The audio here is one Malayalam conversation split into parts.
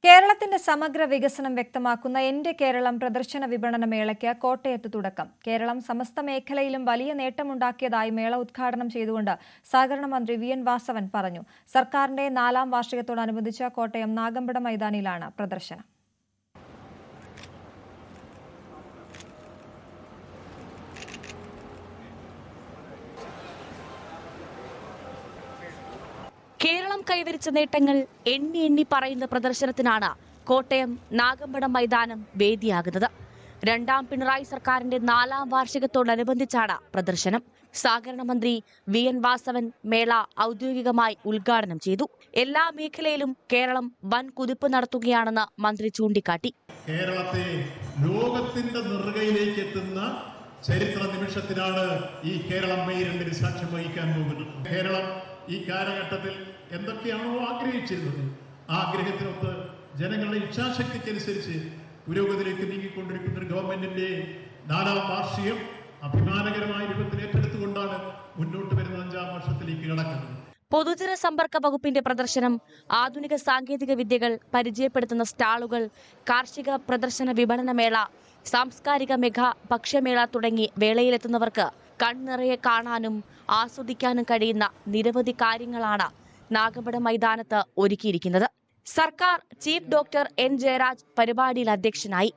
കേരളത്തിന്റെ സമഗ്ര വികസനം വ്യക്തമാക്കുന്ന എന്റെ കേരളം പ്രദർശന വിപണന മേളയ്ക്ക് കോട്ടയത്ത് തുടക്കം. കേരളം സമസ്ത മേഖലയിലും വലിയ നേട്ടമുണ്ടാക്കിയതായി മേള ഉദ്ഘാടനം ചെയ്തുകൊണ്ട് സഹകരണ മന്ത്രി വി എൻ വാസവൻ പറഞ്ഞു. സർക്കാരിന്റെ 4ാം വാർഷികത്തോടനുബന്ധിച്ച് കോട്ടയം നാഗമ്പട മൈതാനിയിലാണ് പ്രദർശനം. കേരളം കൈവരിച്ച നേട്ടങ്ങൾ എണ്ണി എണ്ണി പറയുന്ന പ്രദർശനത്തിനാണ് കോട്ടയം നാഗമ്പടം മൈതാനം വേദിയാകുന്നത്. 2ാം പിണറായി സർക്കാരിന്റെ 4ാം വാർഷികത്തോടനുബന്ധിച്ചാണ് പ്രദർശനം. സഹകരണ മന്ത്രി വി എൻ വാസവൻ മേള ഔദ്യോഗികമായി ഉദ്ഘാടനം ചെയ്തു. എല്ലാ മേഖലയിലും കേരളം വൻ കുതിപ്പ് നടത്തുകയാണെന്ന് മന്ത്രി ചൂണ്ടിക്കാട്ടി. കേരളത്തെ ലോകത്തിന്റെ നെറുകയിലേക്ക് എത്തുന്ന ചരിത്ര നിമിഷത്തിനാണ് ഈ കേരളം മെയ് 2 സാക്ഷ്യം വഹിക്കാൻ പോകുന്നത്. കേരളം ഈ കാലഘട്ടത്തിൽ എന്തൊക്കെയാണോ ആഗ്രഹിച്ചിരുന്നത്, ആ ആഗ്രഹത്തിനൊത്ത് ജനങ്ങളുടെ ഇച്ഛാശക്തിക്കനുസരിച്ച് പുരോഗതിയിലേക്ക് നീങ്ങിക്കൊണ്ടിരിക്കുന്ന ഒരു ഗവൺമെന്റിന്റെ 4ാം വാർഷികം അഭിമാനകരമായ രൂപത്തിൽ ഏറ്റെടുത്തുകൊണ്ടാണ് മുന്നോട്ട് വരുന്ന 5ാം വർഷത്തിലേക്ക് കടക്കുന്നത്. പൊതുജന സമ്പർക്ക വകുപ്പിന്റെ പ്രദർശനം, ആധുനിക സാങ്കേതിക വിദ്യകൾ പരിചയപ്പെടുത്തുന്ന സ്റ്റാളുകൾ, കാർഷിക പ്രദർശന വിപണന മേള, സാംസ്കാരിക മെഗാ ഭക്ഷ്യമേള തുടങ്ങി വേളയിലെത്തുന്നവർക്ക് കൺനിറയെ കാണാനും ആസ്വദിക്കാനും കഴിയുന്ന നിരവധി കാര്യങ്ങളാണ് നാഗമ്പട മൈതാനത്ത് ഒരുക്കിയിരിക്കുന്നത്. സർക്കാർ ചീഫ് ഡോക്ടർ എൻ ജയരാജ് പരിപാടിയിൽ അധ്യക്ഷനായി.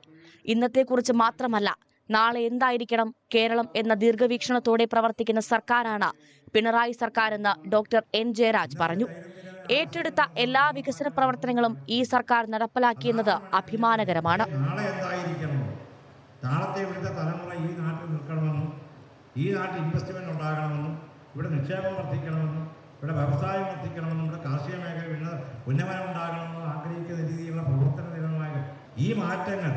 ഇന്നത്തെക്കുറിച്ച് മാത്രമല്ല, നാളെ എന്തായിരിക്കണം കേരളം എന്ന ദീർഘവീക്ഷണത്തോടെ പ്രവർത്തിക്കുന്ന സർക്കാരാണ് പിണറായി സർക്കാരെന്ന് ഡോക്ടർ എൻ ജയരാജ് പറഞ്ഞു. ഏറ്റെടുത്ത എല്ലാ വികസന പ്രവർത്തനങ്ങളും ഈ സർക്കാർ നടപ്പിലാക്കിയെന്നത് അഭിമാനകരമാണ്. നാളത്തെ ഇവിടുത്തെ തലമുറ ഈ നാട്ടിൽ നിൽക്കണമെന്നും ഈ നാട്ടിൽ ഇൻവെസ്റ്റ്മെന്റ് ഉണ്ടാകണമെന്നും ഇവിടെ നിക്ഷേപം വർദ്ധിക്കണമെന്നും ഇവിടെ വ്യവസായം വർദ്ധിക്കണമെന്നും ഇവിടെ കാർഷിക മേഖല ഉന്നമനം ഉണ്ടാകണമെന്നും ആഗ്രഹിക്കുന്ന രീതിയിലുള്ള പ്രവർത്തന നിരന്തരമായ ഈ മാറ്റങ്ങൾ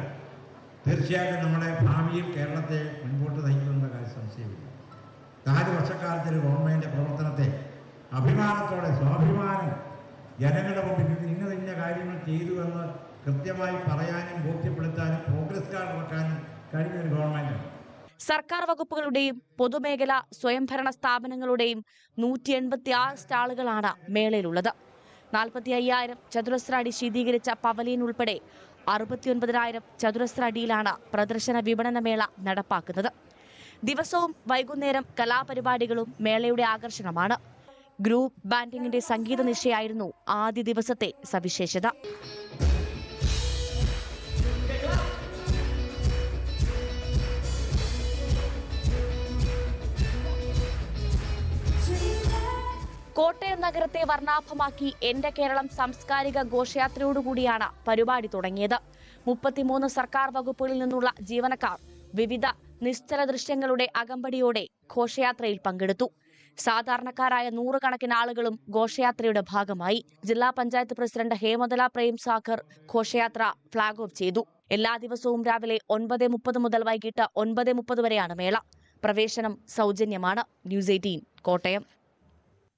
തീർച്ചയായിട്ടും നമ്മുടെ ഭാവിയിൽ കേരളത്തെ മുൻപോട്ട് നയിക്കുന്ന കാര്യം സംശയമില്ല. 4 വർഷക്കാലത്തെ ഒരു ഗവൺമെന്റിന്റെ പ്രവർത്തനത്തെ അഭിമാനത്തോടെ സ്വാഭിമാനം ജനങ്ങളുടെ മുമ്പിൽ ഇന്ന കാര്യങ്ങൾ ചെയ്തു എന്ന് കൃത്യമായി പറയാനും ബോധ്യപ്പെടുത്താനും പ്രോഗ്രസ് കാർഡ് വെക്കാനും കഴിഞ്ഞ ഒരു ഗവൺമെന്റ്. സർക്കാർ വകുപ്പുകളുടെയും പൊതുമേഖലാ സ്വയംഭരണ സ്ഥാപനങ്ങളുടെയും 186 സ്റ്റാളുകളാണ് മേളയിലുള്ളത്. 45,000 ചതുരശ്ര അടി ശീതീകരിച്ച പവലിയൻ ഉൾപ്പെടെ 69,000 ചതുരശ്ര അടിയിലാണ് പ്രദർശന വിപണന മേള നടപ്പാക്കുന്നത്. ദിവസവും വൈകുന്നേരം കലാപരിപാടികളും മേളയുടെ ആകർഷണമാണ്. ഗ്രൂപ്പ് ബാൻഡിങ്ങിന്റെ സംഗീത നിശയായിരുന്നു ആദ്യ ദിവസത്തെ സവിശേഷത. കോട്ടയം നഗരത്തെ വർണ്ണാഭമാക്കി എന്റെ കേരളം സാംസ്കാരിക ഘോഷയാത്രയോടുകൂടിയാണ് പരിപാടി തുടങ്ങിയത്. 33 സർക്കാർ വകുപ്പുകളിൽ നിന്നുള്ള ജീവനക്കാർ വിവിധ നിശ്ചല ദൃശ്യങ്ങളുടെ അകമ്പടിയോടെ ഘോഷയാത്രയിൽ പങ്കെടുത്തു. സാധാരണക്കാരായ 100 കണക്കിന് ആളുകളും ഘോഷയാത്രയുടെ ഭാഗമായി. ജില്ലാ പഞ്ചായത്ത് പ്രസിഡന്റ് ഹേമന്തല പ്രേം സാഗർ ഘോഷയാത്ര ഫ്ളാഗ് ഓഫ് ചെയ്തു. എല്ലാ ദിവസവും രാവിലെ 9:30 മുതൽ വൈകിട്ട് 9:30 വരെയാണ് മേള. പ്രവേശനം സൗജന്യമാണ്. ന്യൂസ് 18 കോട്ടയം.